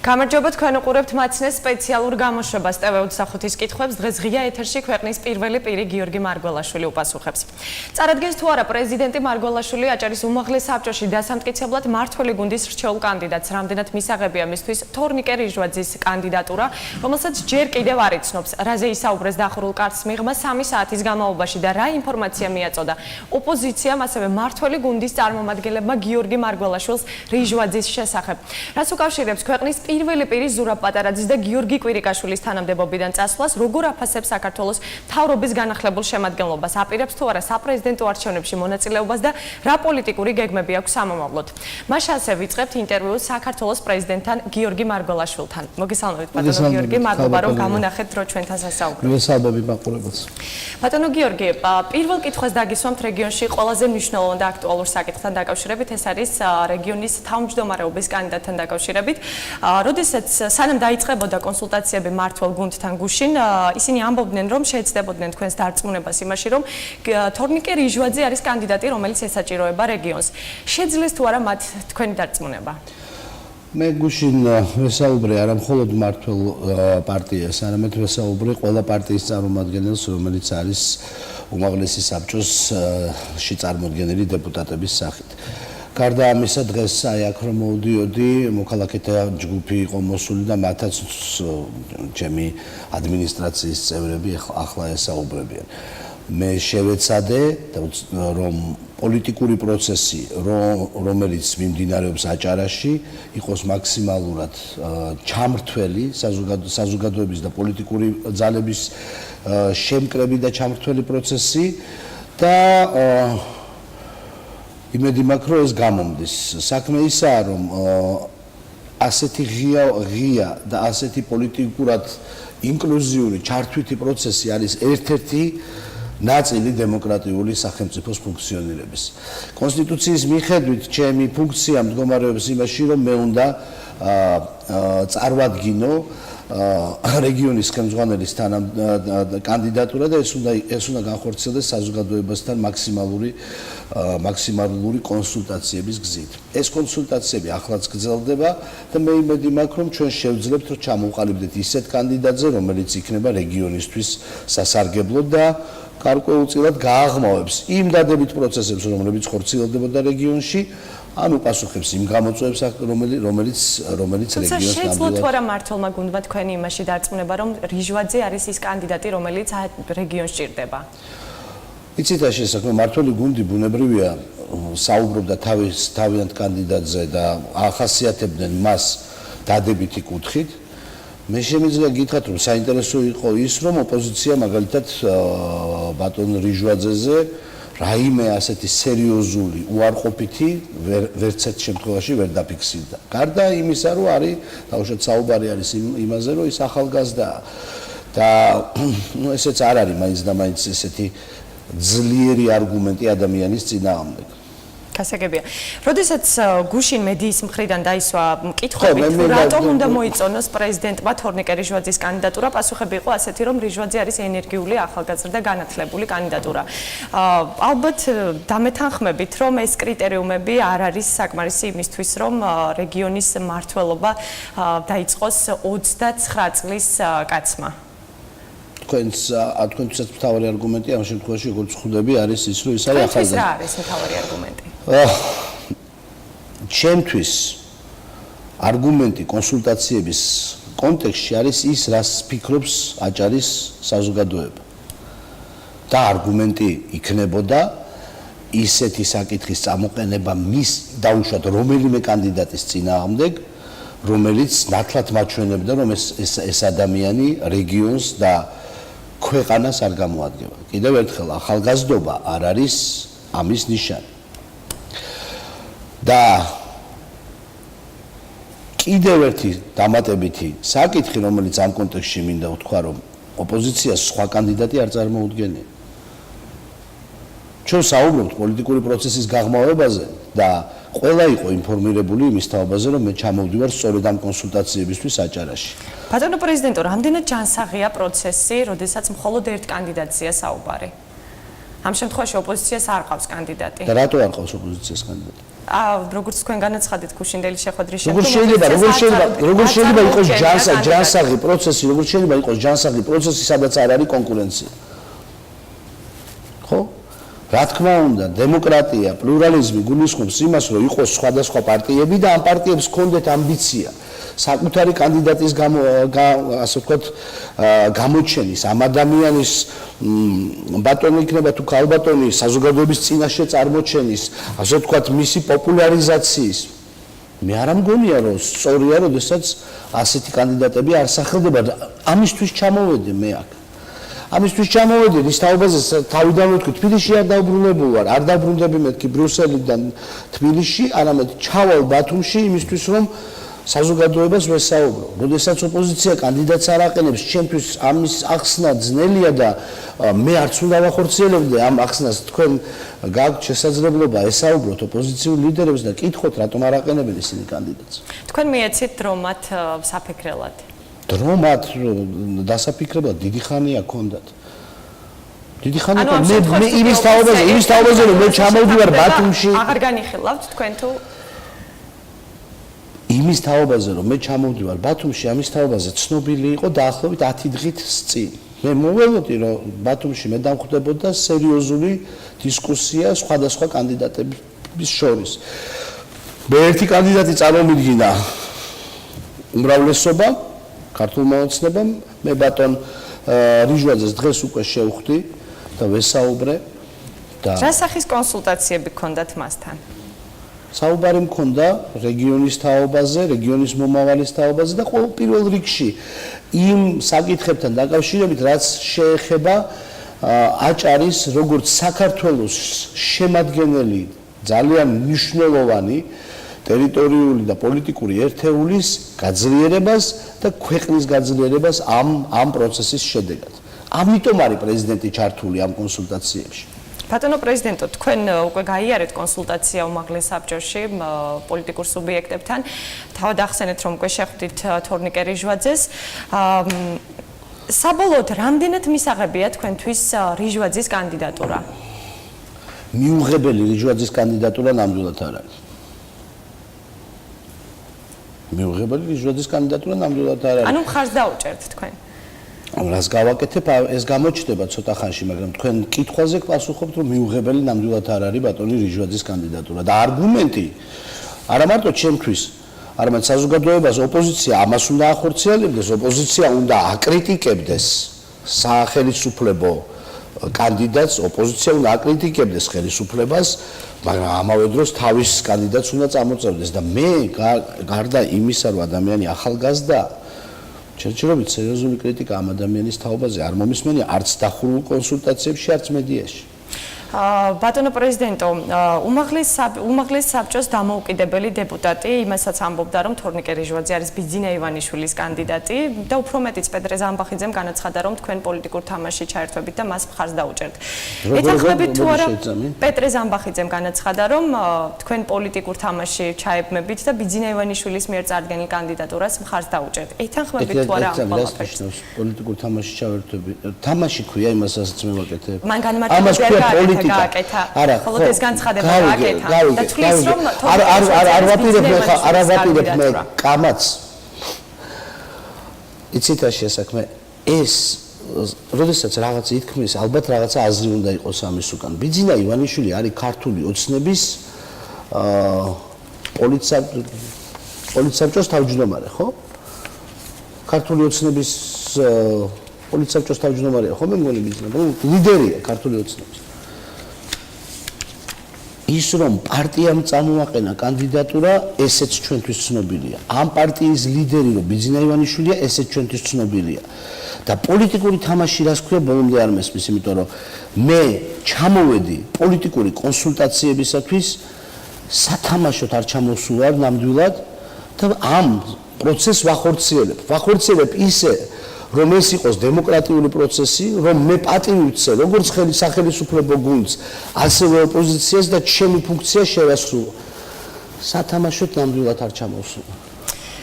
გამარჯობა თქვენ უყურებთ მაცნეს სპეციალურ გამოშვებას TV25-ის კითხვებს დღეს ღია ეთერში ქვეყნის პირველი პირი გიორგი მარგველაშვილი უპასუხებს. წარადგენს თუ არა პრეზიდენტი მარგველაშვილი აჭარის უმაღლეს საბჭოში დასამტკიცებლად მმართველი გუნდის რჩეულ კანდიდატს, რამდენად მისაღებია მისთვის თორნიკე რიჟვაძის კანდიდატურა, რომელსაც ჯერ კიდევ არ იცნობს, რაზე ისაუბრეს დახურულ კარტს მიღმა 3 საათის განმავლობაში და რა ინფორმაცია მიაწოდა ოპოზიციამ, ასევე მმართველი გუნდის წარმომადგენლებმა გიორგი მარგველაშვილს რიჟვაძის შესახებ. რაც უკავშირებს ქვეყნის პირველი პირი ზურაბ პატარაძის და გიორგი კვირიკაშვილის თანამდებობიდან წასვლას, როგორ აფასებს საქართველოს მთავრობის განახლებულ შემადგენლობას, აპირებს თუ არა საპრეზიდენტო არჩევნებში მონაწილეობას და რა პოლიტიკური გეგმები აქვს სამომავლოდ. მაშ ასე ვიწყებთ ინტერვიუ საქართველოს პრეზიდენტთან გიორგი მარგველაშვილთან. მოგესალმებით ბატონო გიორგი, მადლობა რომ გამონახეთ დრო ჩვენთან სასაუბრებლად. მოგესალმებით მაყურებელს. ბატონო გიორგი, პირველ კითხვას დაგისვამთ რეგიონში ყველაზე მნიშვნელოვან და აქტუალურ საკითხთან დაკავშირებით, ეს არის რეგიონის თავმჯდომარეობის კანდიდატთან დაკავშირებით. როდესაც სანამ დაიწყებოდა კონსულტაციები მმართველ გუნდთან გუშინ, ისინი ამბობდნენ, რომ შეეცდებოდნენ თქვენს დარწმუნებას იმაში, რომ თორნიკე რიჟვაძე არის კანდიდატი, რომელიც ესაჭიროება რეგიონს. შეძლეს თუ არა მათ თქვენი დარწმუნება? მე გუშინ ვესაუბრე არა მხოლოდ მმართველ პარტიას, არამედ ვესაუბრე ყველა პარტიის წარმომადგენელს, რომელიც არის უმაღლესი საბჭოს წარმოდგენილი დეპუტატების სახით. გარდა ამისა, დღეს აი აქ რომ მოვდიოდი, მოქალაქეთა ჯგუფი იყო მოსული და მათაც ჩემი ადმინისტრაციის წევრები ახლა ესაუბრებიან. მე შევეცადე, რომ პოლიტიკური პროცესი, რომელიც მიმდინარეობს აჭარაში, იყოს მაქსიმალურად ჩამრთველი, საზოგადოების და პოლიტიკური ძალების შემკრები და ჩამრთველი პროცესი და იმედი მაქვს, რომ ეს გამომდის. საქმე ისაა, რომ ასეთი ღია და ასეთი პოლიტიკურად ინკლუზიური ჩართვითი პროცესი არის ერთ-ერთი ნაწილი დემოკრატიული სახელმწიფოს ფუნქციონირების. კონსტიტუციის მიხედვით ჩემი ფუნქცია მდგომარეობს იმაში, რომ მე უნდა წარვადგინო რეგიონის ხელმძღვანელის კანდიდატურა და ეს უნდა განხორციელდეს საზოგადოებასთან მაქსიმალური კონსულტაციების გზით. ეს კონსულტაციები ახლაც გრძელდება და მე იმედი მაქვს, რომ ჩვენ შევძლებთ, რომ ჩამოვყალიბდეთ ისეთ კანდიდატზე, რომელიც იქნება რეგიონისთვის სასარგებლო და გარკვეულწილად გააღმავებს იმ დადებით პროცესებს, რომლებიც ხორციელდებოდა რეგიონში, ან უპასუხებს იმ გამოწვევებს, რომელიც რეგიონს შეძლო თუ არა მმართველმა გუნდმა თქვენი იმაში დარწმუნება, რომ რიჟვაძე არის ის კანდიდატი, რომელიც რეგიონს ჭირდება? იცით რა შესაძლოა, მმართველი გუნდი ბუნებრივია საუბრობდა თავიანთ კანდიდატზე და ახასიათებდნენ მას დადებითი კუთხით. მე შემიძლია გითხრათ, რომ საინტერესო იყო ის, რომ ოპოზიცია მაგალითად ბატონ რიჟვაძეზე რაიმე ასეთი სერიოზული უარყოფითი ვერც ერთ შემთხვევაში ვერ დაფიქსირდა. გარდა იმისა, რომ არის თავშოთ საუბარი არის იმაზე, რომ ის ახალგაზრდაა და ესეც არ არის მაინც და მაინც ესეთი ძლიერი არგუმენტი ადამიანის წინააღმდეგ. გასაგებია. როდესაც გუშინ მედიის მხრიდან დაისვა კითხვები, რატომ უნდა მოიწონოს პრეზიდენტმა თორნიკე რიჟვაძის კანდიდატურა, პასუხები იყო ასეთი, რომ რიჟვაძე არის ენერგიული, ახალგაზრდა, განათლებული კანდიდატურა. ალბათ დამეთანხმებით, რომ ეს კრიტერიუმები არ არის საკმარისი იმისთვის, რომ რეგიონის მმართველობა დაიწყოს 29 წლის კაცმა. თქვენთვისაც მთავარი არგუმენტი ამ შემთხვევაში, როგორც ხვდები, არის ის, რომ ის არის ახალგაზრდა. რა არის მთავარი არგუმენტი? ჩემთვის არგუმენტი კონსულტაციების კონტექსტში არის ის, რას ფიქრობს აჭარის საზოგადოება. და არგუმენტი იქნებოდა ისეთი საკითხის წამოყენება მის დაუშვათ რომელიმე კანდიდატის წინააღმდეგ, რომელიც ნათლად მაჩვენებდა, რომ ეს ადამიანი რეგიონს და ქვეყანას არ გამოადგება. კიდევ ერთხელ, ახალგაზრდობა არ არის ამის ნიშანი. და კიდევ ერთი დამატებითი საკითხი, რომელიც ამ კონტექსტში მინდა ვთქვა, რომ ოპოზიციას სხვა კანდიდატი არ წარმოუდგენია. ჩვენ საუბრობთ პოლიტიკური პროცესის გაღმავებაზე და ყველა იყო ინფორმირებული იმის თაობაზე, რომ მე ჩამოვდივარ სწორედ ამ კონსულტაციებისთვის აჭარაში. ბატონო პრეზიდენტო, რამდენად ჯანსაღია პროცესი, როდესაც მხოლოდ ერთ კანდიდატზეა საუბარი? ამ შემთხვევაში ოპოზიციას არ ყავს კანდიდატი. და რატო არ ყავს ოპოზიციას კანდიდატი? როგორც თქვენ განაცხადეთ გუშინდელი შეხვედრის როგორ შეიძლება იყოს ჯანსაღი პროცესი, როგორ შეიძლება იყოს ჯანსაღი პროცესი, სადაც არ არის კონკურენცია. ხო? რა თქმა უნდა, დემოკრატია, პლურალიზმი გულისხმობს იმას, რომ იყოს სხვადასხვა პარტიები და ამ პარტიებს ჰქონდეთ ამბიცია საკუთარი კანდიდატის ასე ვთქვათ, გამოჩენის, ამ ადამიანის ბატონი იქნება თუ ქალბატონი, საზოგადოების წინაშე წარმოჩენის, ასე ვთქვათ, მისი პოპულარიზაციის. მე არ მგონია, რომ სწორია, როდესაც ასეთი კანდიდატები არ სახელდება. ამისთვის ჩამოვედი მე აქ. ამისთვის ჩამოვედი ის თაობაზე თავიდან ვთქვი, თბილისში არ დავბრუნებულ ვარ, არ დავბრუნდები მეთქი ბრიუსელიდან თბილისში, არამედ ჩავალ ბათუმში იმისთვის, რომ საზოგადოებას ვესაუბრო. როდესაც ოპოზიცია კანდიდატს არ აყენებს, ჩემთვის ამის ახსნა ძნელია და მე არც უნდა ვახორციელებდე ამ ახსნას. თქვენ გაქვთ შესაძლებლობა ესაუბროთ ოპოზიციურ ლიდერებს და კითხოთ, რატომ არ აყენებენ ისინი კანდიდატს. თქვენ მიეცით დრო მათ საფიქრებლად. დრო მათ დასაფიქრებლად დიდი ხანია ქონდათ. დიდი ხანია მე იმის თაობაზე რომ მე ჩამოვდივარ ბათუმში. აღარ განიხილავთ თქვენ თუ იმის თაობაზე რომ მე ჩამოვდივარ ბათუმში, ამის თაობაზე ცნობილი იყო დაახლოებით 10 დღით წინ. მე მოველოდი რომ ბათუმში მე დამხვდებოდა სერიოზული დისკუსია სხვადასხვა კანდიდატების შორის. მე ერთი კანდიდატი წარმომიდგინა უმრავლესობა ქართულმა ოცნებამ, მე ბატონ რიჟვაძეს დღეს უკვე შევხვდი და ვესაუბრე და რა სახის კონსულტაციები გქონდათ მასთან? საუბარი მქონდა რეგიონის თაობაზე, რეგიონის მომავალის თაობაზე და ყოველ პირველ რიგში იმ საკითხებთან დაკავშირებით, რაც შეეხება აჭარის როგორც საქართველოს შემადგენელი ძალიან მნიშვნელოვანი ტერიტორიული და პოლიტიკური ერთეულის გაძლიერებას და ქვეყნის გაძლიერებას ამ პროცესის შედეგად. ამიტომ არის პრეზიდენტი ჩართული ამ კონსულტაციებში. ბატონო პრეზიდენტო, თქვენ უკვე გაიარეთ კონსულტაცია უმაღლეს საბჭოში პოლიტიკურ სუბიექტებთან. თავად ახსენეთ, რომ უკვე შეხვდით თორნიკე რიჟვაძეს. საბოლოოდ, რამდენად მისაღებია თქვენთვის რიჟვაძის კანდიდატურა? მიუღებელი რიჟვაძის კანდიდატურა ნამდვილად არ არის. მიუღებელი რიჟვაძის კანდიდატურა ნამდვილად არ არის. ანუ მხარს დაუჭერთ თქვენ? რას გავაკეთებ, ეს გამოჩნდება ცოტა ხანში, მაგრამ თქვენ კითხვაზე გპასუხობთ, რომ მიუღებელი ნამდვილად არ არის ბატონი რიჟვაძის კანდიდატურა და არგუმენტი არა მარტო ჩემთვის, არამედ საზოგადოებას ოპოზიცია ამას უნდა ახორციელებდეს, ოპოზიცია უნდა აკრიტიკებდეს სახელმწიფო კანდიდატს, ოპოზიცია უნდა აკრიტიკებდეს ხელისუფლებას, მაგრამ ამავე დროს თავის კანდიდატს უნდა წამოწევდეს და მე გარდა იმისა, რომ ადამიანი ახალგაზრდა ჩერჩერობით სერიოზული კრიტიკა ამ ადამიანის თაობაზე არ მომისმენია არც დახურულ კონსულტაციებში, არც მედიაში. ბატონო პრეზიდენტო, უმაღლეს საბჭოს დამოუკიდებელი დეპუტატი იმასაც ამბობდა, რომ თორნიკე რიჟვაძე არის ბიძინა ივანიშვილის კანდიდატი და უფრო მეტიც პეტრე ზამბახიძემ განაცხადა, რომ თქვენ პოლიტიკურ თამაშში ჩაერთვებით და მას მხარს დაუჭერთ. ეთანხმებით თუ არა პეტრე ზამბახიძემ განაცხადა, რომ თქვენ პოლიტიკურ თამაშში ჩაებმებით და ბიძინა ივანიშვილის მიერ წარდგენილ კანდიდატურას მხარს დაუჭერთ. ეთანხმებით თუ არა ამ ყველაფერს? პოლიტიკურ თამაშში ჩავერთვები. თამაში ქვია იმასაც მე ვაკეთებ. მან განმარტება გააკეთა. ხოლო ეს განცხადება გააკეთა და თulis რომ არ ვაპირებ მე კამაც. იცით რა შესაქმე ეს როდესაც რაღაც ითქმის, ალბათ რაღაცა აზრი უნდა იყოს ამის უკან. ბიძინა ივანიშვილი არის ქართული ოცნების პოლიტსაბჭოს თავმჯდომარე, ხო? ქართული ოცნების პოლიტსაბჭოს თავმჯდომარეა, ხო მე მგონი ბიძინა, ლიდერია ქართული ოცნების. ის რომ პარტიამ წამოაყენა კანდიდატურა, ესეც ჩვენთვის ცნობილია. ამ პარტიის ლიდერი რომ ბიძინა ივანიშვილია, ესეც ჩვენთვის ცნობილია. და პოლიტიკური თამაში რას ქვია ბოლომდე არ მესმის, იმიტომ რომ მე ჩამოვედი პოლიტიკური კონსულტაციებისათვის, სათამაშოდ არ ჩამოსულარ ნამდვილად და ამ პროცესს ვახორციელებ ისე რომ ეს იყოს დემოკრატიული პროცესი, რომ მე პატივი ვცე როგორც სახელმწიფო გუნდს, ასევე ოპოზიციას და ჩემი ფუნქცია შევასრულო. სათამაშოდ ნამდვილად არ ჩამოვსულა.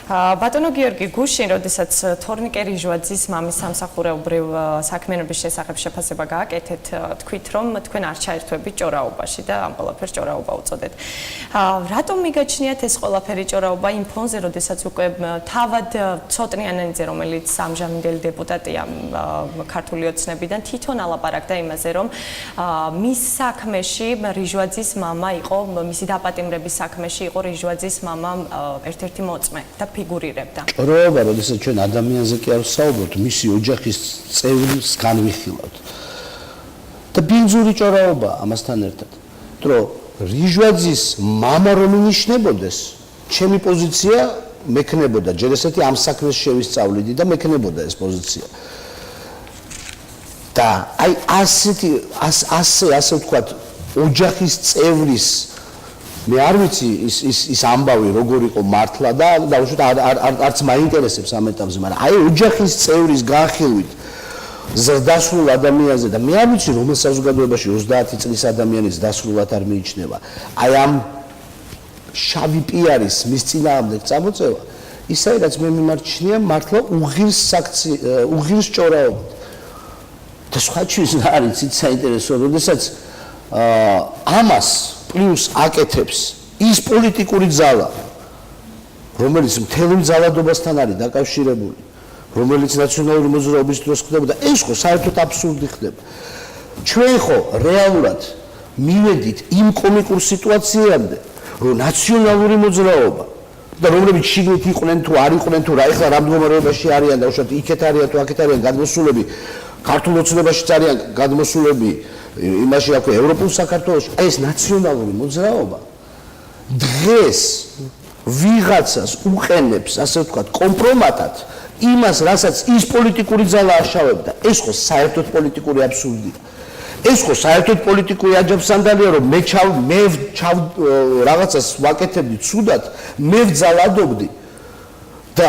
ბატონო გიორგი, გუშინ, როდესაც თორნიკე რიჟვაძის მამის სამსახურეობრივ საქმიანობის შესახებ შეფასება გააკეთეთ, თქვით, რომ თქვენ არ ჩაერთვებით ჭორაობაში და ამ ყველაფერს ჭორაობა უწოდეთ. რატომ მიგაჩნიათ ეს ყველაფერი ჭორაობა იმ ფონზე, როდესაც უკვე თავად ცოტნიანენიძე, რომელიც ამჟამინდელი დეპუტატია ქართული ოცნებიდან, თვითონ ალაპარაკდა იმაზე, რომ მის საქმეში რიჟვაძის მამა იყო, მისი დაპატიმრების საქმეში იყო რიჟვაძის მამა ერთ-ერთი მოწმე და ფიგურირებდა. ჭორაობა, როდესაც ჩვენ ადამიანზე კი არ ვსაუბრობთ, მისი ოჯახის წევრს განვიხილავთ. და ბინძური ჭორაობა ამასთან ერთად. რომ რიჟვაძის მამა რომ ინიშნებოდეს, ჩემი პოზიცია მექნებოდა, ჯერ ესეთი ამ საქმეს შევისწავლიდი და მექნებოდა ეს პოზიცია. და აი ასე ვთქვათ, ოჯახის წევრის მე არ ვიცი ის ამბავი როგორ იყო მართლა და უშუალოდ არც მაინტერესებს ამ ეტაპზე, მაგრამ აი ოჯახის წევრის განხილვით ზრდასრულ ადამიანზე და მე არ ვიცი რომელ საზოგადოებაში 30 წლის ადამიანის დასრულად არ მიიჩნევა. აი ამ შავი პიარის მის წინააღმდეგ წამოწევა, ისაა რაც მე მიმარჩნია მართლა უღირს ჭორაობით. და სხვა ჩვენს რა არის ის საინტერესო, როდესაც ამას პლუს აკეთებს ის პოლიტიკური ძალა, რომელიც მთელი ძალადობასთან არის დაკავშირებული, რომელიც ნაციონალური მოძრაობის დროს ხდებოდა, ეს ხო საერთოდ აბსურდი ხდება. ჩვენ ხო რეალურად მივედით იმ კომიკურ სიტუაციამდე, რომ ნაციონალური მოძრაობა და რომლებიც შიგნით იყვნენ თუ არ იყვნენ თუ რა ეხლა რა მდგომარეობაში არიან და უშუალოდ იქეთ არიან თუ აქეთ არიან გადმოსულები, ქართულ ოცნებაშიც არიან გადმოსულები, იმაში აქვე ევროპულ საქართველოში, აი ეს ნაციონალური მოძრაობა დღეს ვიღაცას უყენებს, ასე ვთქვათ, კომპრომატად იმას, რასაც ის პოლიტიკური ძალა აშავებდა. ეს ხო საერთოდ პოლიტიკური აბსურდია. ეს ხო საერთოდ პოლიტიკური აჯანყებაა, რომ მე რაღაცას ვაკეთებდი ცუდად, მე ვძალადობდი და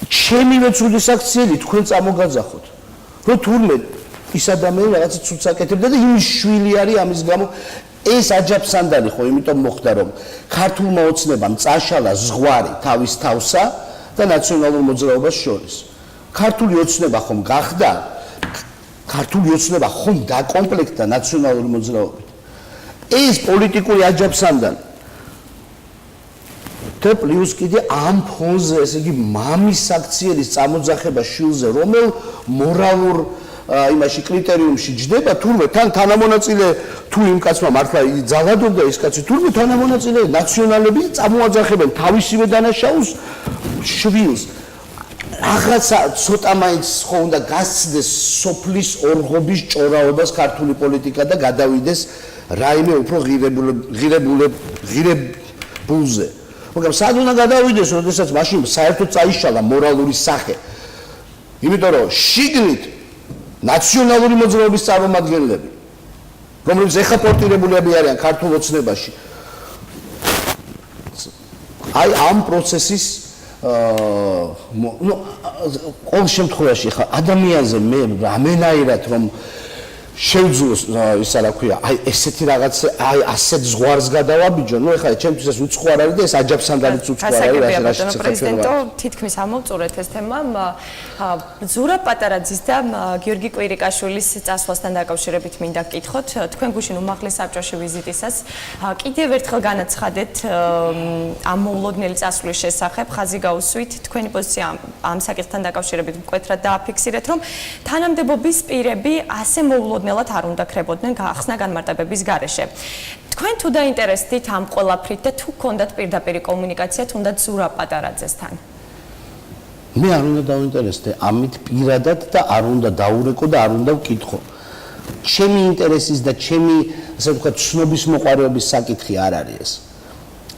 ჩემივე ცუდი საქციელი თქვენ წამოგაძახოთ. რომ თურმე ის ადამიანი რაღაცა ცუდს აკეთებდა და იმის შვილი არის ამის გამო ეს აჯანყებაა ხო, იმიტომ მოხდა რომ ქართულმა ოცნებამ წაშალა ზღვარი თავის თავსა და ნაციონალურ მოძრაობას შორის. ქართული ოცნება ხომ გახდა, ქართული ოცნება ხომ დაკომპლექტდა ნაციონალური მოძრაობით. ეს პოლიტიკური აჯანყებაა. და პლუს კიდე ამ ფონზე, ესე იგი მამის საქციელის წამოძახება შვილზე, რომელ მორალურ იმაში კრიტერიუმში ჯდება, თურმე თან თანამონაწილე თუ იმ კაცმა მართლა ძალადობდა ის კაცი, თურმე თანამონაწილე ნაციონალები წამოაძახებენ თავისივე დანაშაულს შვილს. რაღაცა ცოტა მაინც ხო უნდა გასცდეს სოფლის ორღობის ჭორაობას ქართული პოლიტიკა და გადავიდეს რაიმე უფრო ღირებულზე. მაგრამ სად უნდა გადავიდეს, როდესაც მაშინ საერთოდ წაიშალა მორალური სახე. იმიტომ რომ შიგნით ნაციონალური მოძრაობის წარმომადგენლები, რომლებიც ეხა პორტირებულები არიან ქართულ ოცნებაში, აი ამ პროცესის ყოველ შემთხვევაში ხა ადამიანზე მე რამენაირად რომ შევძლოს ისა რა ქვია, აი ესეთი რაღაც, აი ასეთ ზღვარს გადავაბიჯო, ნუ ეხლა ჩემთვის ეს უცხო არ არის და ეს აჯანყებადაც უცხო არ არის, რაშიც პრეზიდენტო თითქმის ამოვწურეთ ეს თემა. ზურაბ პატარაძის და გიორგი კვირიკაშვილის წასვლასთან დაკავშირებით მინდა გკითხოთ. თქვენ გუშინ უმაღლეს საბჭოში ვიზიტისას კიდევ ერთხელ განაცხადეთ ამ მოულოდნელი წასვლის შესახებ, ხაზი გაუსვით, თქვენი პოზიცია ამ საკითხთან დაკავშირებით მკვეთრად დააფიქსირეთ, რომ თანამდებობის პირები ასე მოულოდნელად არ უნდა ქრებოდნენ გაახსნა განმარტებების გარეშე. თქვენ თუ დაინტერესდით ამ ყველაფრით და თუ გქონდათ პირდაპირი კომუნიკაცია თუნდაც ზურაბ პატარაძესთან? მე არ უნდა დავინტერესდე ამით პირადად და არ უნდა დაურეკო და არ უნდა ვკითხო. ჩემი ინტერესის და ჩემი, ასე ვთქვათ, ცნობის მოყვარეობის საკითხი არ არის ეს.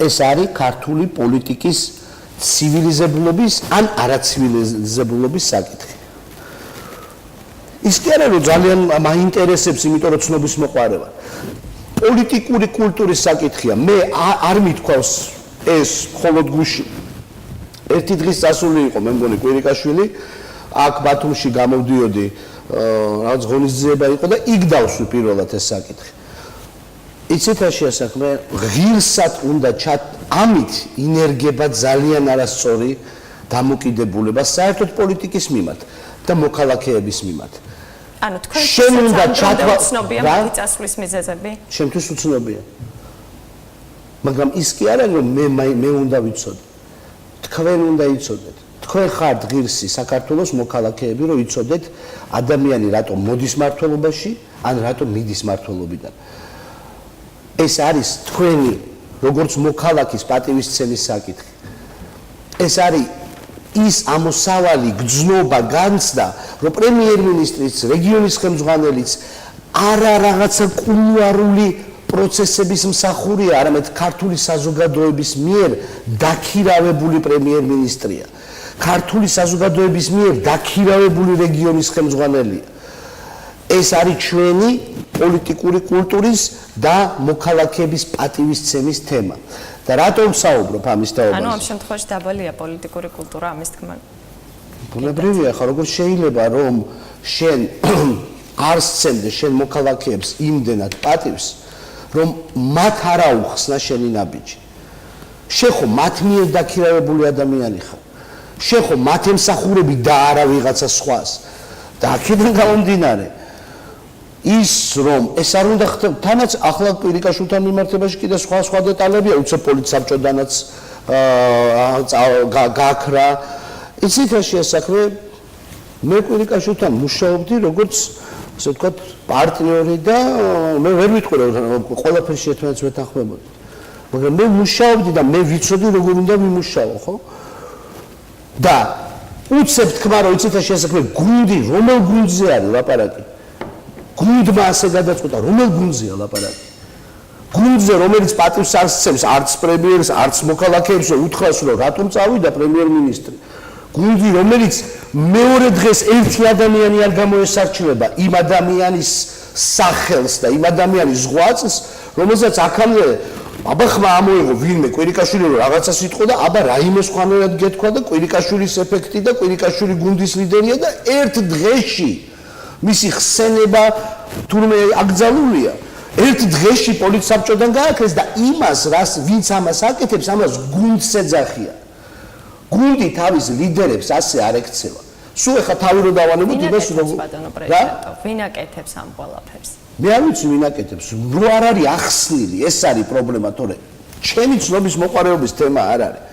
ეს არის ქართული პოლიტიკის ცივილიზებულობის ან არაცივილიზებულობის საკითხი. ის კი არა რომ ძალიან მაინტერესებს, იმიტომ რომ ცნობის მოყვარე ვარ. პოლიტიკური კულტურის საკითხია. მე არ მithქვავს ეს მხოლოდ გუშინ. ერთი დღის წასული იყო, მე მგონი კვირიკაშვილი, აქ ბათუმში გამოვდიოდი, რაღაც ღონისძიება იყო და იქ დავსვი პირველად ეს საკითხი. იცით რა შეასახმე, ღირსად უნდა ამით ინერგება ძალიან არასწორი დამოკიდებულება საერთოდ პოლიტიკის მიმართ და მოქალაქეების მიმართ. ანუ თქვენ უნდა ჩათვალისწინებია მიწასვლის მიზეზები? შემთხვევით უცნობია. მაგრამ ის კი არა რომ მე უნდა ვიცოდე. თქვენ უნდა იცოდეთ. თქვენ ხართ ღირსი საქართველოს მოქალაქეები, რომ იცოდეთ ადამიანი რატომ მოდის მმართველობაში, ან რატომ მიდის მმართველობიდან. ეს არის თქვენი როგორც მოქალაქის პატივისცემის საკითხი. ეს არის ის ამოსავალი გრძნობა განცდა, რომ პრემიერ-მინისტრიც, რეგიონის ხელმძღვანელიც არა რაღაცა კულუარული პროცესების მსახურია, არამედ ქართული საზოგადოების მიერ დაქირავებული პრემიერ-მინისტრია. ქართული საზოგადოების მიერ დაქირავებული რეგიონის ხელმძღვანელია. ეს არის ჩვენი პოლიტიკური კულტურის და მოქალაქეების პატივისცემის თემა. და რატომ საუბრობ ამის თაობაზე? ანუ ამ შემთხვევაში დაბალია პოლიტიკური კულტურა ამის თქმა. ბუნებრივია ხარ, როგორ შეიძლება რომ შენ არ სცემდე შენ მოქალაქეებს იმდენად პატივს, რომ მათ არ აუხსნა შენი ნაბიჯი. შენ ხო მათ მიერ დაქირავებული ადამიანი ხარ. შენ ხო მათ ემსახურები და არა ვიღაცა სხვას. და აქედან გამომდინარე ის რომ ეს არ უნდა ხდებოდეს, თანაც ახლა კვირიკაშვილთან მიმართებაში კიდე სხვა დეტალებია, უცებ პოლიცსაბჭოდანაც გაქრა. იცით რა შეასახმე, მე კვირიკაშვილთან მუშაობდი როგორც ასე ვთქვათ პარტნიორი და მე ვერ ვიტყვი რომ ყველაფერში ერთმანეთს ვეთანხმებოდი. მაგრამ მე მუშაობდი და მე ვიცოდი როგორ უნდა ვიმუშაო, ხო? და უცებ თქმა რომ იცით რა შეასახმე, გუნდი რომელ გუნდზე არის ლაპარაკი? გუნდმა ასე გადაწყვეტა, რომელ გუნდზეა ლაპარაკი? გუნდზე, რომელიც პატივს არ სცემს არც პრემიერს, არც მოქალაქეებს, უთხრას რომ რატომ წავიდა პრემიერ-მინისტრი. გუნდი, რომელიც მეორე დღეს ერთი ადამიანი არ გამოესარჩევება იმ ადამიანის სახელს და იმ ადამიანის ზღვაწს, რომელსაც აქამდე აბა ხმა ამოიღო ვინმე კვირიკაშვილი რომ რაღაცას იტყო და აბა რაიმე სხვანაირად გეთქვა და კვირიკაშვილის ეფექტი და კვირიკაშვილი გუნდის ლიდერია და ერთ დღეში მისი ხსენება თურმე აკრძალულია. ერთ დღეში პოლიცსაბჭოდან გააქრეს და იმას, ვინც ამას აკეთებს, ამას გუნდს ეძახიან. გუნდი თავის ლიდერებს ასე არ ექცევა. სულ ეხა თავი რო დავანებოთ იმას რომ ვინ აკეთებს ამ ყველაფერს? მე არ ვიცი ვინ აკეთებს. რო არ არის ახსნილი, ეს არის პრობლემა, თორე ჩემი ცნობის მოყარეობის თემა არ არის.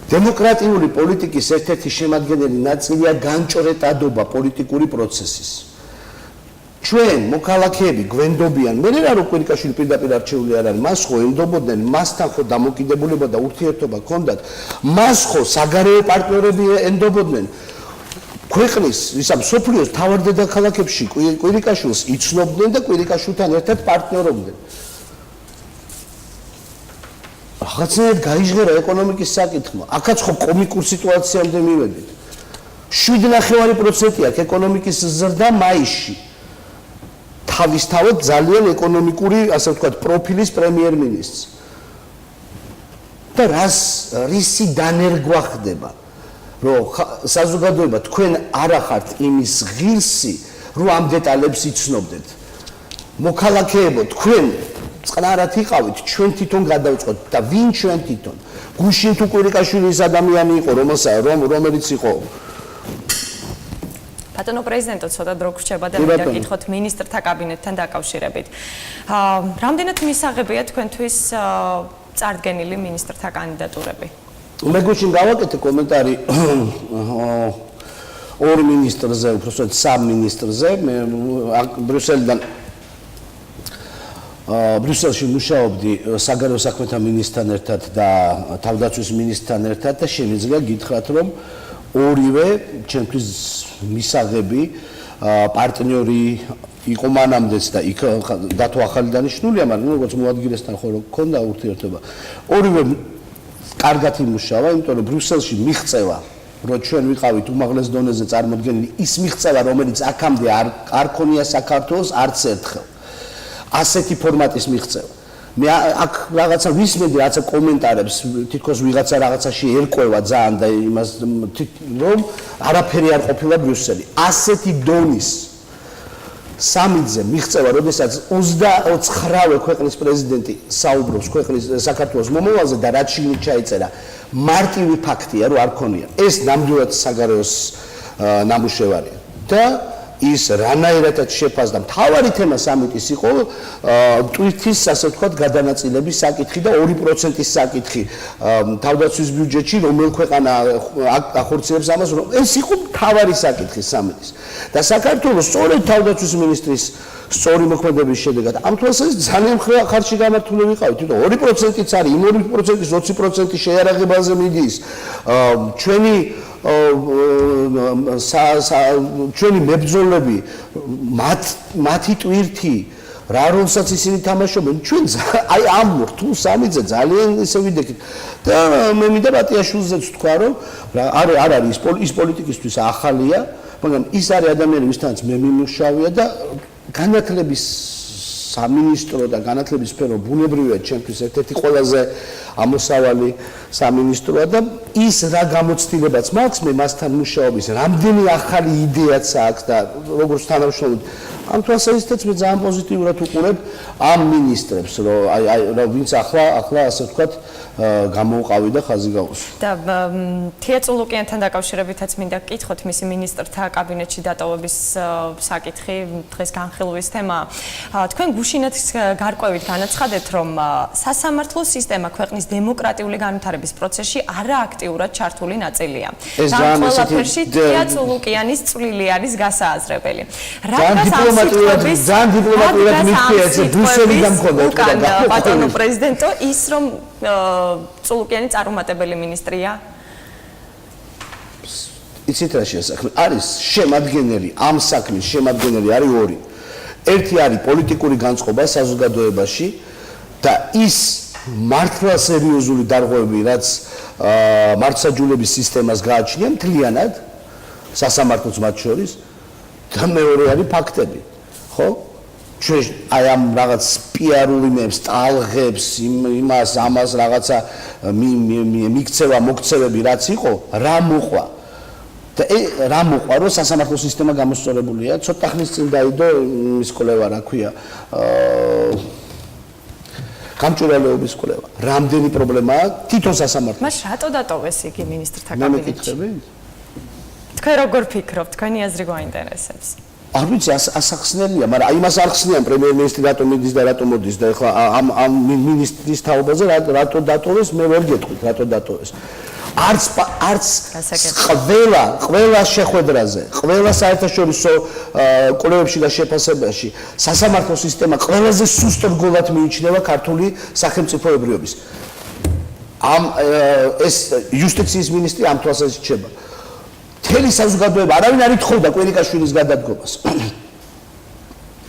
დემოკრატიული პოლიტიკის ერთ-ერთი შემადგენელი ნაწილია განჭრეტადობა პოლიტიკური პროცესის. ჩვენ მოქალაქეები გვენდობიან, მე რა რო კვირიკაშვილი პირდაპირ არჩეული არ არის, მას ხო ენდობოდნენ, მასთან ხო დამოკიდებულება და ურთიერთობა ჰქონდათ, მას ხო საგარეო პარტნიორები ენდობოდნენ. ქვეყნის, ისა მსოფლიოს თავარ დედაქალაქებში კვირიკაშვილს იცნობდნენ და კვირიკაშვილთან ერთად პარტნიორობდნენ. რაღაცნაირად გაიჟღერა ეკონომიკის საკითხმა. აქაც ხო კომიკურ სიტუაციამდე მივედით. 7.9% აქვს ეკონომიკის ზრდა მაისში. თავისთავად ძალიან ეკონომიკური, ასე ვთქვათ, პროფილის პრემიერ-მინისტრს. და რისი დანერგვა ხდება, რომ საზოგადოება თქვენ არ ახართ იმის ღირსი, რომ ამ დეტალებს იცნობდეთ. მოქალაქეებო, თქვენ წყნარად იყავით, ჩვენ თვითონ გადავწყვეტ და ვინ ჩვენ თვითონ? გუშინ თუ კვირიკაშვილის ადამიანი იყო, რომელიც იყო ბატონო პრეზიდენტო, ცოტა დრო გრჩება და მინდა გითხოთ მინისტრთა კაბინეტთან დაკავშირებით. რამდენად მისაღებია თქვენთვის წარდგენილი მინისტრთა კანდიდატურები? მე გუშინ გავაკეთე კომენტარი ორ მინისტრზე, უბრალოდ სამ მინისტრზე, მე ბრიუსელიდან ბრიუსელში მუშაობდი საგარეო საქმეთა მინისტრთან ერთად და თავდაცვის მინისტრთან ერთად და შემიძლია გითხრათ, რომ ორივე ჩემთვის მისაღები პარტნიორი იყო მანამდეც და იქ დათო ახალი დანიშნულია, მაგრამ როგორც მოადგილესთან ხო ქონდა ურთიერთობა. ორივე კარგად იმუშავა, იმიტომ რომ ბრიუსელში მიღწევა, რომ ჩვენ ვიყავით უმაღლეს დონეზე წარმოდგენილი, ის მიღწევა, რომელიც აქამდე არ ქონია საქართველოს არც ერთხელ. ასეთი ფორმატის მიღწევა. მე აქ რაღაცა ვისმენდი, რაღაცა კომენტარებს, თითქოს ვიღაცა რაღაცაში ერკვევა ძალიან და იმას რომ არაფერი არ ყოფილა ბრიუსელი. ასეთი დონის სამიძე მიღწევა, როდესაც 29-ვე ქვეყნის პრეზიდენტი საუბრობს ქვეყნის საქართველოს მომავალზე და რაც შიგნით ჩაიწერა მარტივი ფაქტია, რომ არ ქონია. ეს ნამდვილად საგარეოს ნამუშევარია. და ის რანაირადაც შეფასდა. მთავარი თემა სამიტის იყო ტვირთის, ასე ვთქვათ, გადანაწილების საკითხი და 2%-ის საკითხი თავდაცვის ბიუჯეტში, რომელ ქვეყანა ახორციელებს ამას, ეს იყო მთავარი საკითხი სამიტის. და საქართველოს სწორედ თავდაცვის მინისტრის სწორი მოქმედების შედეგად ამ თვალსაზრისით ძალიან ხარში გამართული ვიყავით, თვითონ 2%-იც არის, იმ 2%-ის 20% შეიარაღებაზე მიდის. ჩვენი მებრძოლები, მათი ტვირთი, რა როლსაც ისინი თამაშობენ, ჩვენ აი ამ რთულ სამიტზე ძალიან ისე ვიდექით. და მე მინდა ბატიაშვილზეც თქვა, რომ არ არის ის პოლიტიკისთვის ახალია, მაგრამ ის არის ადამიანი, ვისთანაც მე მიმუშავია და განათლების სამინისტრო და განათლების სფერო ბუნებრივია ჩემთვის ერთ-ერთი ყველაზე ამოსავალი სამინისტროა და ის რა გამოცდილებაც მაქვს მე მასთან მუშაობის რამდენი ახალი იდეაც აქვს და როგორც თანამშრომლობ ამ თვალსაზრისითაც მე ძალიან პოზიტიურად უყურებ ამ მინისტრებს რომ ვინც ახლა ასე ვთქვათ გამოუყავი და ხაზი გაუსვა. და თეატროლოგიანთან დაკავშირებითაც მინდა გკითხოთ მისი მინისტრთა კაბინეტში დატოვების საკითხი დღეს განხილვის თემა. თქვენ გუშინაც გარკვევით განაცხადეთ, რომ სასამართლო სისტემა ქვეყნის დემოკრატიული განვითარების პროცესში არააქტიურად ჩართული ნაწილია. ამ ყველაფერში თეატროლოგიანის წვლილი არის გასააზრებელი. ძალიან დიპლომატიურად მithია ეს ბრიუსელიდან მქონდა ბატონო პრეზიდენტო ის რომ წულუკიანი წარუმატებელი მინისტრია? იცით რა შეასახმე? არის შემადგენელი, ამ საქმის შემადგენელი არის ორი. ერთი არის პოლიტიკური განწყობა საზოგადოებაში და ის მართლა სერიოზული დარღვევები, რაც მართლმსაჯულების სისტემას გააჩნია მთლიანად, სასამართლოც მათ შორის, და მეორე არის ფაქტები. ხო? ჩვენ აი ამ რაღაც პიარულიმებს, ტალღებს, იმას, ამას რაღაცა მიქცევა, მოქცევები რაც იყო, რა მოყვა. და რა მოყვა, რომ სასამართლო სისტემა გამოსწორებულია, ცოტა ხნის წინ დაიდო ის კვლევა, რა ქვია, გამჭვირვალეობის კვლევა. რამდენი პრობლემაა თვითონ სასამართლოში. მას რატო დატოვეს იგი მინისტრთა მე კაბინეტში? მეკითხები? თქვენ როგორ ფიქრობთ, თქვენი აზრი გვაინტერესებს? არ ვიცი, ასახსნელია, მაგრამ აი მას არ ხსნიან პრემიერ-მინისტრი რატომ მიდის და რატომ მოდის და ეხლა ამ მინისტრის თაობაზე რატო დატოვეს, მე ვერ გეტყვით, რატო დატოვეს. არც ყველა შეხვედრაზე, ყველა საერთაშორისო კვლევებში და შეფასებაში სასამართლო სისტემა ყველაზე სუსტ რგოლად მიიჩნევა ქართული სახელმწიფოებრიობის. ეს იუსტიციის მინისტრი ამ თვალსაზრისით რჩება. მთელი საზოგადოება არავინ არ ითხოვდა კვირიკაშვილის გადადგომას.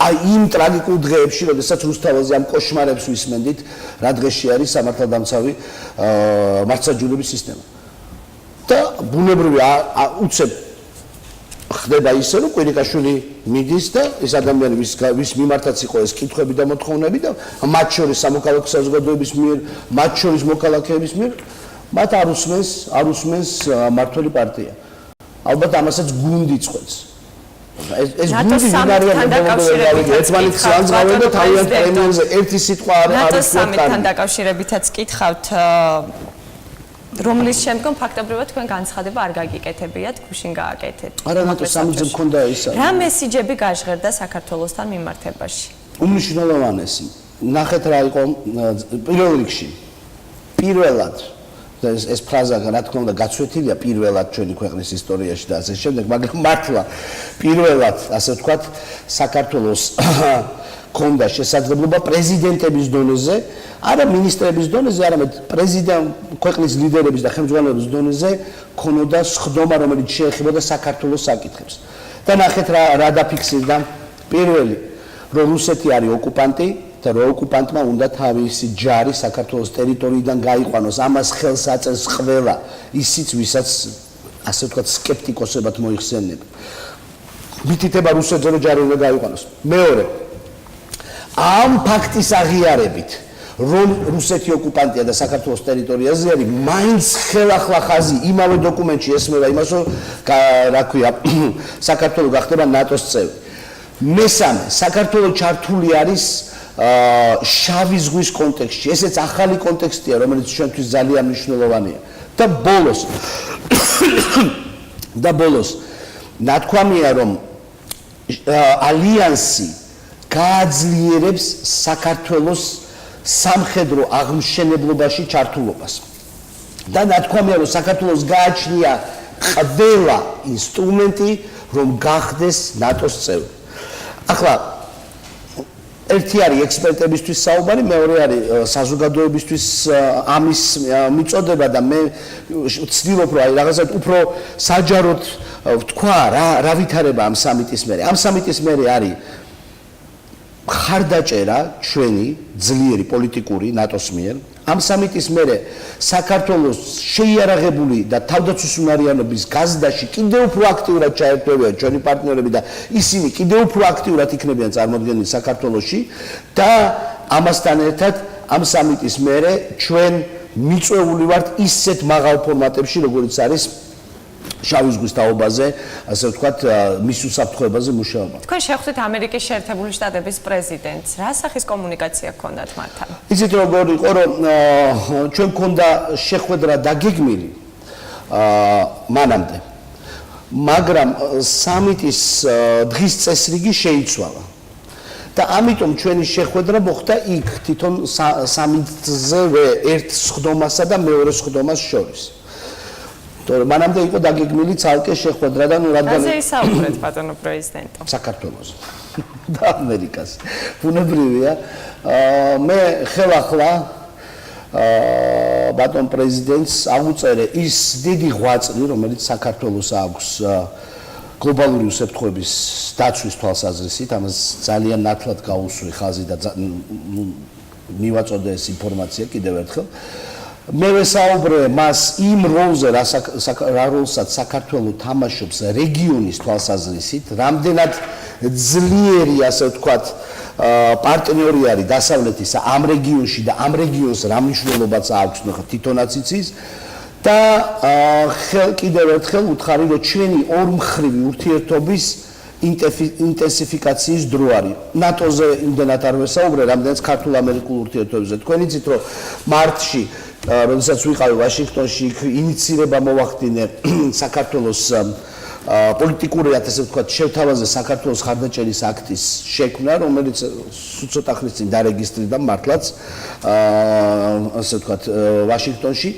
აი იმ ტრაგიკულ დღეებში, როდესაც რუსთაველზე ამ კოშმარებს ვისმენდით, რა დღეში არის სამართალდამცავი მართლმსაჯულების სისტემა. და ბუნებრივი უცებ ხდება ისე, რომ კვირიკაშვილი მიდის და ეს ადამიანი ვის მიმართაც იყო ეს კითხვები და მოთხოვნები და მათ შორის სამოქალაქო საზოგადოების მიერ, მათ შორის მოქალაქეების მიერ, მათ არ უსმენს მმართველი პარტია. ალბათ ამასაც გუნდი წყვეტს. ეს გუნდი ვინარია მეგობრებო, ერთმანეთს ანძღავენ და თავიანთ პრემიერზე ერთი სიტყვა არ არის სამიტთან დაკავშირებითაც კითხავთ, რომლის შემდგომ ფაქტობრივად თქვენ განცხადება არ გაგიკეთებიათ, გუშინ გააკეთეთ. არა, ნატო სამიტზე მქონდა ისა. რა მესიჯები გაჟღერდა საქართველოსთან მიმართებაში? უმნიშვნელოვანესი. ნახეთ რა იყო პირველ რიგში. პირველად ეს ფრაზა რა თქმა უნდა გაცვეთილია პირველად ჩვენი ქვეყნის ისტორიაში და ასე შემდეგ, მაგრამ მართლა პირველად ასე ვთქვათ საქართველოს ქონდა შესაძლებლობა პრეზიდენტების დონეზე, არა მინისტრების დონეზე, არამედ ქვეყნის ლიდერების და ხელმძღვანელების დონეზე ქონოდა სხდომა, რომელიც შეეხებოდა საქართველოს საკითხებს. და ნახეთ რა დაფიქსირდა. პირველი, რომ რუსეთი არის ოკუპანტი და რომ ოკუპანტმა უნდა თავისი ჯარი საქართველოს ტერიტორიიდან გაიყვანოს. ამას ხელს აწევს ყველა ისიც, ვისაც ასე ვთქვათ სკეპტიკოსებად მოიხსენიება. მითითება რუსეთზე რომ ჯარი უნდა გაიყვანოს. მეორე, ამ ფაქტის აღიარებით, რომ რუსეთი ოკუპანტია და საქართველოს ტერიტორიაზე არის, მაინც ხელახლა ხაზი იმავე დოკუმენტში ესმევა იმას, რომ რა ქვია, საქართველო გახდება ნატოს წევრი. მესამე, საქართველო ჩართული არის შავი ზღვის კონტექსტში. ესეც ახალი კონტექსტია, რომელიც ჩვენთვის ძალიან მნიშვნელოვანია. და ბოლოს ნათქვამია რომ ალიანსი გააძლიერებს საქართველოს სამხედრო აღმშენებლობაში ჩართულობას და ნათქვამია რომ საქართველოს გააჩნია ყველა ინსტრუმენტი რომ გახდეს ნატოს წევრი. ახლა ერთი არის ექსპერტებისთვის საუბარი, მეორე არის საზოგადოებისთვის ამის მიწოდება და მე ვცდილობ რომ აი რაღაცა უფრო საჯაროდ ვთქვა რა ვითარება ამ სამიტის მერე. ამ სამიტის მერე არის ხარდაჭერა ჩვენი ძლიერი პოლიტიკური ნატოს მიერ. ამ სამიტის მერე საქართველოს შეიარაღებული და თავდაცვის უნარიანობის გაზრდაში კიდევ უფრო აქტიურად ჩაერთვებიან ჩვენი პარტნიორები და ისინი კიდევ უფრო აქტიურად იქნებიან წარმოდგენილ საქართველოში და ამასთან ერთად ამ სამიტის მერე ჩვენ მიწვეული ვართ ისეთ მაღალ ფორმატებში როგორც არის შავი ზღვის თაობაზე, ასე ვთქვათ, მის უსაფრთხოებაზე მუშაობა. თქვენ შეხვდით ამერიკის შეერთებული შტატების პრეზიდენტს. რა სახის კომუნიკაცია გქონდათ მათთან? იცით როგორ იყო, რომ ჩვენ გქონდა შეხვედრა დაგეგმილი მანამდე. მაგრამ სამიტის დღის წესრიგი შეიცვალა. და ამიტომ ჩვენი შეხვედრა მოხდა იქ, თვითონ სამიტზე ერთ სხდომასა და მეორე სხდომას შორის. მანამდე იყო დაგეგმილი ცალკე შეხვედრა და რადგან რაზე ისაუბრეთ ბატონო პრეზიდენტო? საქართველოს და ამერიკას. ბუნებრივია, მე ხელახლა ბატონ პრეზიდენტს აუწერე ის დიდი ღვაწლი, რომელიც საქართველოს აქვს გლობალური უსაფრთხოების დაცვის თვალსაზრისით, ამას ძალიან ნათლად გაუსვი ხაზი და მივაწოდე ეს ინფორმაცია კიდევ ერთხელ. მე ვესაუბრე მას იმ როლზე, რა როლსაც საქართველო თამაშობს რეგიონის თვალსაზრისით, რამდენად ძლიერი, ასე ვთქვათ, პარტნიორი არის დასავლეთის ამ რეგიონში და ამ რეგიონს რა მნიშვნელობაც აქვს, თვითონაც იცის და კიდევ ერთხელ ვუთხარი, რომ ჩვენი ორმხრივი ურთიერთობის ინტენსიფიკაციის დრო არის. ნატოზე იმდენად არ ვესაუბრე, რამდენიც ქართულ-ამერიკულ ურთიერთობებზე. თქვენ იცით, რომ მარტში როდესაც ვიყავი ვაშინგტონში, ინიცირება მოვახდინე საქართველოს პოლიტიკური, ასე ვთქვათ, შევთავაზე საქართველოს ხარდაჭერის აქტის შექმნა, რომელიც ცოტა ხნის წინ დარეგისტრირდა მართლაც, ასე ვთქვათ, ვაშინგტონში.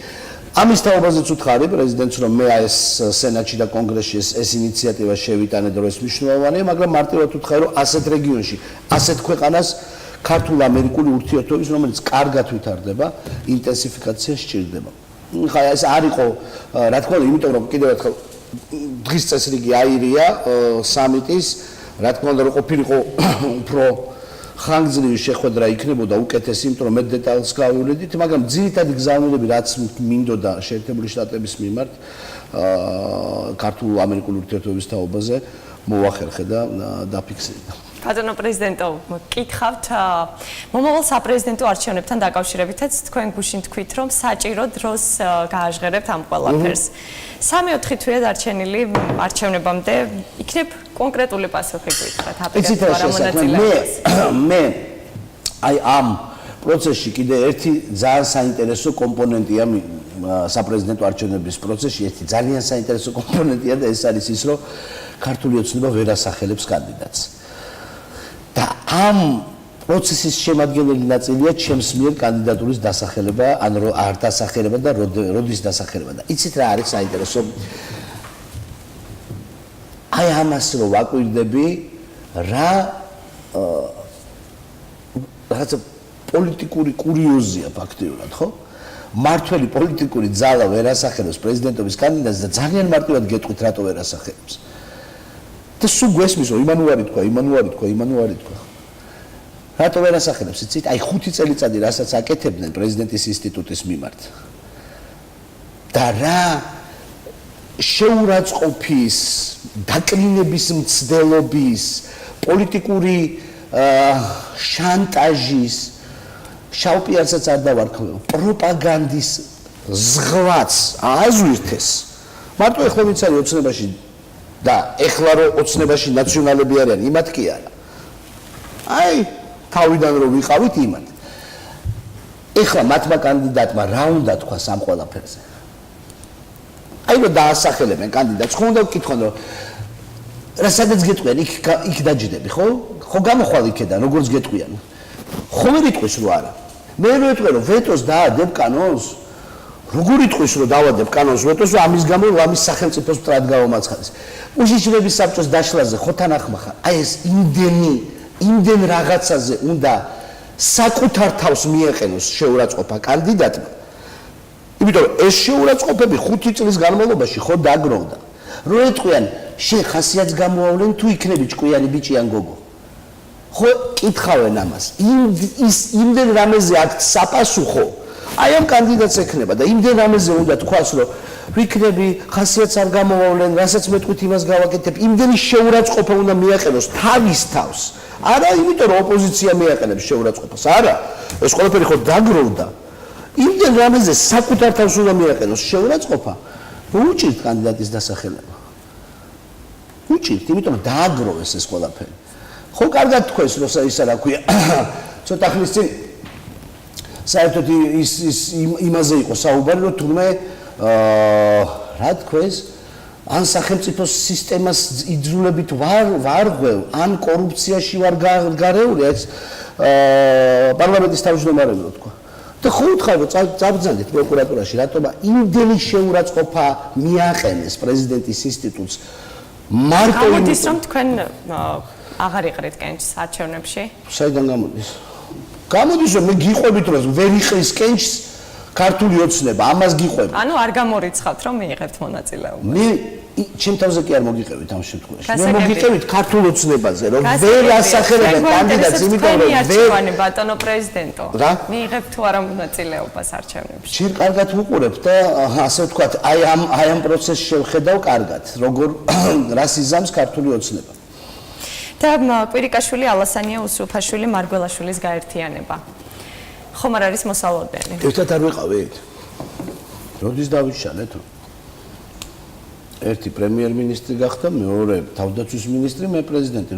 ამის თაობაზეც ვუთხარი პრეზიდენტს, რომ მე ეს სენატში და კონგრესში ეს ინიციატივა შევიტანე და ეს მნიშვნელოვანია, მაგრამ მარტივად ვუთხარი, რომ ასეთ რეგიონში, ასეთ ქვეყანას ქართულ-ამერიკული ურთიერთობის, რომელიც კარგად ვითარდება, ინტენსიფიკაცია სჭირდება. ხა ეს არ იყო, რა თქმა უნდა, იმიტომ რომ კიდევ ერთხელ დღის წესრიგი აირია სამიტის, რა თქმა უნდა, რომ ყოფილიყო უფრო ხანგრძლივი შეხვედრა იქნებოდა უკეთესი, იმიტომ რომ მე დეტალს გავივლიდით, მაგრამ ძირითადი გზავნილები, რაც მინდოდა შეერთებული შტატების მიმართ ქართულ-ამერიკული ურთიერთობის თაობაზე მოვახერხე და დაფიქსირდა. ბატონო პრეზიდენტო, გკითხავთ მომავალ საპრეზიდენტო არჩევნებთან დაკავშირებითაც თქვენ გუშინ თქვით, რომ საჭირო დროს გააჟღერებთ ამ ყველაფერს. 3-4 თვეა დარჩენილი არჩევნებამდე, იქნებ კონკრეტული პასუხი გითხრათ აპელაციურ მონაწილეობას. მე აი ამ პროცესში კიდე ერთი ძალიან საინტერესო კომპონენტია საპრეზიდენტო არჩევნების პროცესში, ერთი ძალიან საინტერესო კომპონენტია და ეს არის ის, რომ ქართული ოცნება ვერ ასახელებს კანდიდატს. და ამ პროცესის შემადგენელი ნაწილია ჩემს მიერ კანდიდატურის დასახელება, ან არ დასახელება და როდის დასახელება. და იცით რა არის საინტერესო? აი ამას რომ ვაკვირდები, რაღაცა პოლიტიკური კურიოზია ფაქტიურად, ხო? მართველი პოლიტიკური ძალა ვერ ასახელებს პრეზიდენტობის კანდიდატს და ძალიან მარტივად გეტყვით, რატო ვერ ასახელებს. და სულ გვესმის, რომ იმანუარი თქვა. რატო ვერ ასახელებს? იცით, აი 5 წელიწადი რასაც აკეთებდნენ პრეზიდენტის ინსტიტუტის მიმართ. და რა შეურაცხყოფის, დაკლინების მცდელობის, პოლიტიკური შანტაჟის, შავპიარსაც არ დავარქვევ, პროპაგანდის ზღვაც აზვირთეს. მარტო ეხლა ვინც არის ოცნებაში და ეხლა რომ ოცნებაში ნაციონალები არიან, იმათ კი არა. აი, თავიდან რომ ვიყავით იმათ. ეხლა მათმა კანდიდატმა რა უნდა თქვას ამ ყველაფერზე? აი რომ დაასახელებენ კანდიდატს, ხო უნდა ვკითხონ რომ რასაც გეტყვიან, იქ დაჯდები, ხო? ხო გამოხვალ იქიდან, როგორც გეტყვიან. ხო ვერ იტყვის რომ არა. მე რო ეტყვი რომ ვეტოს დაადებ კანონს, როგორ იტყვის რომ დავადებ კანონს ვეტოს, რომ ამის გამო ამის სახელმწიფოს მტრად გავამაცხადეს. უშიშრების საბჭოს დაშლაზე ხო თანახმა ხარ. აი ეს იმდენ რაღაცაზე უნდა საკუთარ თავს მიეყენოს შეურაცხყოფა კანდიდატმა. იმიტომ რომ ეს შეურაცხყოფები 5 წლის განმავლობაში ხო დაგროვდა. რო ეტყვიან შენ ხასიათს გამოავლენ თუ იქნები ჭკვიანი ბიჭი ან გოგო. ხო კითხავენ ამას. იმდენ რამეზე აქ საპასუხო აი ამ კანდიდატს ექნება და იმდენ რამეზე უნდა თქვას რომ ვიქნები ხასიათს არ გამოავლენ, რასაც მეტყვით იმას გავაკეთებ, იმდენი შეურაცხყოფა უნდა მიაყენოს თავის თავს. არა იმიტომ რომ ოპოზიცია მიაყენებს შეურაცხყოფას, არა. ეს ყველაფერი ხო დაგროვდა. იმდენ რამეზე საკუთარ თავს უნდა მიაყენოს შეურაცხყოფა. უჭირთ კანდიდატის დასახელება. უჭირთ, იმიტომ რომ დააგროვეს ეს ყველაფერი. ხო კარგად თქვენს რომ ისა რა ქვია ცოტა ხნის წინ საერთოდ იმაზე იყო საუბარი რომ თურმე რა თქვენს ან სახელმწიფო სისტემას იძულებით ვარ ღვევ ან კორუფციაში ვარ გარეული ეს პარლამენტის თავმჯდომარემ რო თქვა და ხო უთხრა რომ წაბრძანდით პროკურატურაში რატომა იმდენი შეურაცხყოფა მიაყენეს პრეზიდენტის ინსტიტუტს მარტო გამოდის რომ თქვენ აღარ იყრით კენჭს არჩევნებში? საიდან გამოდის? გამოდის რომ მე გიყვებით რომ ვერ იყრის კენჭს ქართული ოცნება, ამას გიყვებით. ანუ არ გამორიცხავთ რომ მიიღებთ მონაწილეობა. მე ჩემ თავზე კი არ მოგიყევით ამ შემთხვევაში. მე მოგიყევით ქართულ ოცნებაზე, რომ ვერ ასახელებენ კანდიდატს, იმიტომ რომ ვერ ბატონო პრეზიდენტო. მიიღებთ თუ არა მონაწილეობას არჩევნებში. ჯერ კარგად ვუყურებ და ასე ვთქვათ, აი ამ პროცესს შევხედავ კარგად, როგორ რას იზამს ქართული ოცნება. და კვირიკაშვილი, ალასანია, უსრუფაშვილი, მარგველაშვილის გაერთიანება. ხომ არ არის მოსალოდნელი? ერთად არ ვიყავით. როდის დავიშალეთ? ერთი პრემიერ-მინისტრი გახდა, მეორე თავდაცვის მინისტრი, მე პრეზიდენტი.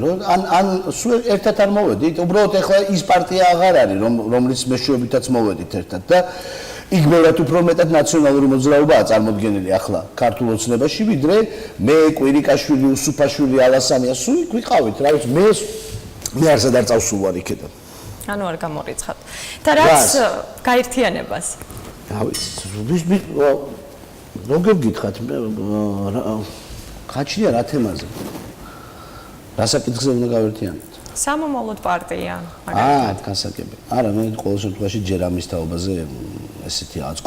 ან სულ ერთად არ მოვედით. უბრალოდ ეხლა ის პარტია აღარ არის, რომლის მეშვეობითაც მოვედით ერთად და იქ ბევრად უფრო მეტად ნაციონალური მოძრაობაა წარმოდგენილი ახლა ქართულ ოცნებაში, ვიდრე მე კვირიკაშვილი, უსუფაშვილი, ალასანია, სულ იქ ვიყავით, რა ვიცი, მე არსად არ წავსულვარ იქიდან. ანუ არ გამორიცხავთ. და რაც გაერთიანებას? რა ვიცი, როგორ გითხათ, გაჩნია რა თემაზე? რა საკითხზე უნდა გავერთიანოთ? სამომავლოდ პარტია. გასაგები. არა, მე ყოველ შემთხვევაში ჯერ ამის თაობაზე ესეთი რაღაც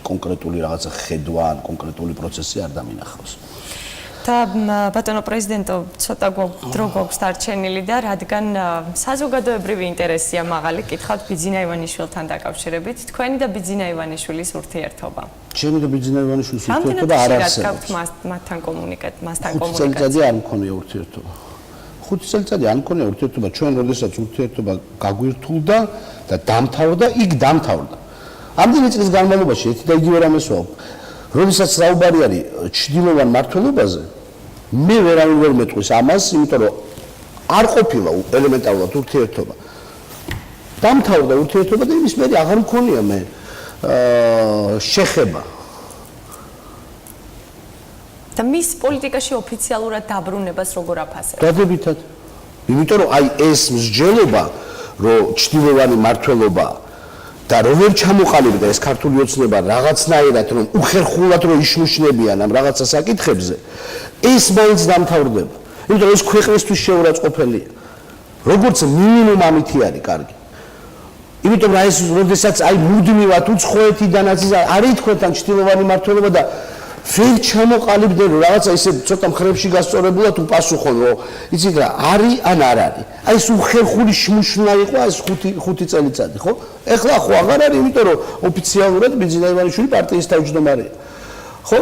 კონკრეტული რაღაცა ხედვა ან კონკრეტული პროცესი არ დამინახავს. და ბატონო პრეზიდენტო, ცოტა დრო გვაქვს დარჩენილი და რადგან საზოგადოებრივი ინტერესია მაღალი, კითხავთ ბიძინა ივანიშვილთან დაკავშირებით, თქვენი და ბიძინა ივანიშვილის ურთიერთობა. ჩემი და ბიძინა ივანიშვილის ურთიერთობა არ არსებობს. მასთან კომუნიკაცია. 5 წელიწადი არ მქონია ურთიერთობა. 5 წელიწადი არ მქონია ურთიერთობა, ჩვენ როდესაც ურთიერთობა გაგვირთულდა და დამთავრდა, იქ დამთავრდა. ამდენი წლის განმავლობაში ერთი და იგივე რამეს ვაუბრობ. როდესაც საუბარი არის ჩრდილოვან მმართველობაზე, მე ვერავინ ვერ მეტყვის ამას, იმიტომ რომ არ ყოფილა ელემენტარულად ურთიერთობა. დამთავრდა ურთიერთობა და იმის მერე აღარ მქონია მე შეხება. და მის პოლიტიკაში ოფიციალურად დაბრუნებას როგორ აფასებთ? დადებითად. იმიტომ რომ აი ეს მსჯელობა, რომ ჩრდილოვანი მმართველობა და რომ ვერ ჩამოყალიბდა ეს ქართული ოცნება რაღაცნაირად რომ უხერხულად რომ იშმუშნებიან ამ რაღაცა საკითხებზე, ეს მაინც დამთავრდება. იმიტომ რომ ეს ქვეყნისთვის შეურაცხყოფელია. როგორც მინიმუმ ამითი არის კარგი. იმიტომ რომ ეს როდესაც აი მუდმივად უცხოეთიდანაც არ ითქვეთან ჩრდილოვანი მმართველობა და ვერ ჩამოყალიბდნენ რომ რაღაცა ისე ცოტა მხრებში გასწორებულად უპასუხონ რომ იცით რა არის ან არ არის. აი ეს უხერხული შმუშნა იყო ეს 5 წელიწადი, ხო? ეხლა ხო აღარ არის, იმიტომ რომ ოფიციალურად ბიძინა ივანიშვილი პარტიის თავმჯდომარეა. ხო?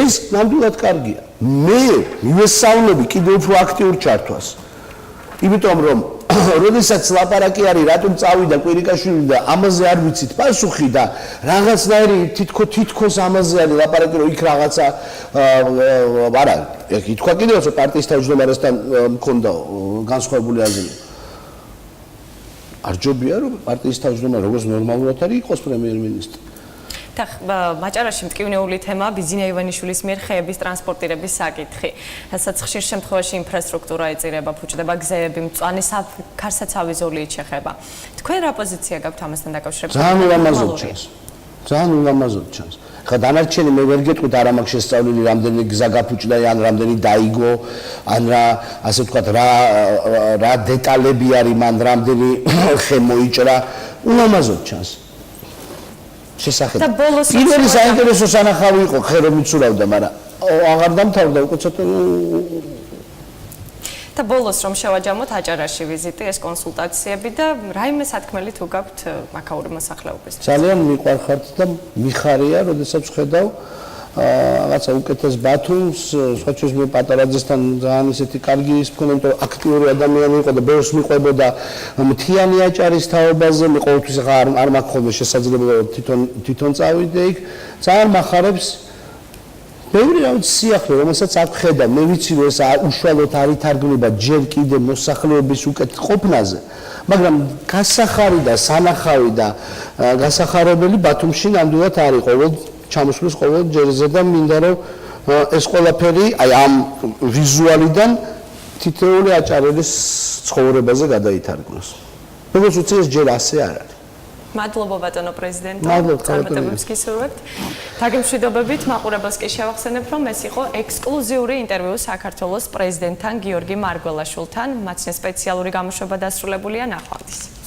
ეს ნამდვილად კარგია. მე მივესალმები კიდევ უფრო აქტიურ ჩართვას. იმიტომ რომ როდესაც ლაპარაკი არის რატომ წავიდა კვირიკაშვილი და ამაზე არ ვიცით პასუხი და რაღაცნაირი თითქოს ამაზე არის ლაპარაკი რომ იქ რაღაცა არა ითქვა კიდევ რომ პარტიის თავმჯდომარესთან მქონდა განსხვავებული აზრი. არ ჯობია რომ პარტიის თავმჯდომარე როგორც ნორმალურად არის იყოს პრემიერ-მინისტრი. და მაჭარაში მტკივნეული თემა ბიზინა ივანიშვილის მიერ ხეების ტრანსპორტირების საკითხი. რასაც ხშირ შემთხვევაში ინფრასტრუქტურა ეწირება, ფუჭდება გზები, მწვანე ქარსაცავი ზოლი იჩეხება. თქვენ რა პოზიცია გაქვთ ამასთან დაკავშირებით? ძალიან ულამაზოდ ჩანს. ძალიან ულამაზოდ ჩანს. ხა დანარჩენი მე ვერ გეტყვით არა მაქვს შესწავლილი რამდენი გზა გაფუჭდა ან რამდენი დაიგო ან რა ასე ვთქვათ რა დეტალები არის მან რამდენი ხე მოიჭრა ულამაზოდ ჩანს. შესახედა. პირველი საინტერესო სანახავი იყო ხე რომ იცურავდა, მაგრამ აღარ დამთავრდა უკვე ცოტა და ბოლოს რომ შევაჯამოთ აჭარაში ვიზიტი, ეს კონსულტაციები და რაიმე სათქმელი თუ გაქვთ აქაური მოსახლეობის. ძალიან მიყვარხართ და მიხარია, როდესაც ხედავ რაღაცა უკეთეს ბათუმს, სხვა ჩვენს მე პატარაძესთან ძალიან ისეთი კარგი ის მქონდა, იმიტომ აქტიური ადამიანი იყო და ბევრს მიყვებოდა მთიანი აჭარის თაობაზე, მე ყოველთვის არ მაქვს ხოლმე შესაძლებლობა თვითონ წავიდე იქ, ძალიან მახარებს ბევრი რაღაც სიახლე, რომელსაც აქ ხედავ, მე ვიცი რომ ეს უშუალოდ არ ითარგმნება ჯერ კიდე მოსახლეობის უკეთ ყოფნაზე, მაგრამ გასახარი და სანახავი და გასახარებელი ბათუმში ნამდვილად არის ყოველ ჩამოსვლის ყოველ ჯერზე და მინდა რომ ეს ყველაფერი აი ამ ვიზუალიდან თითოეული აჭარელის ცხოვრებაზე გადაითარგმნოს. როგორც უცე ეს ჯერ ასე არ არის. მადლობა ბატონო პრეზიდენტო, წარმატებებს გისურვებთ. დაგემშვიდობებით, მაყურებელს კი შევახსენებ, რომ ეს იყო ექსკლუზიური ინტერვიუ საქართველოს პრეზიდენტთან გიორგი მარგველაშვილთან, მათი სპეციალური გამოშვება დასრულებულია ნახვამდის.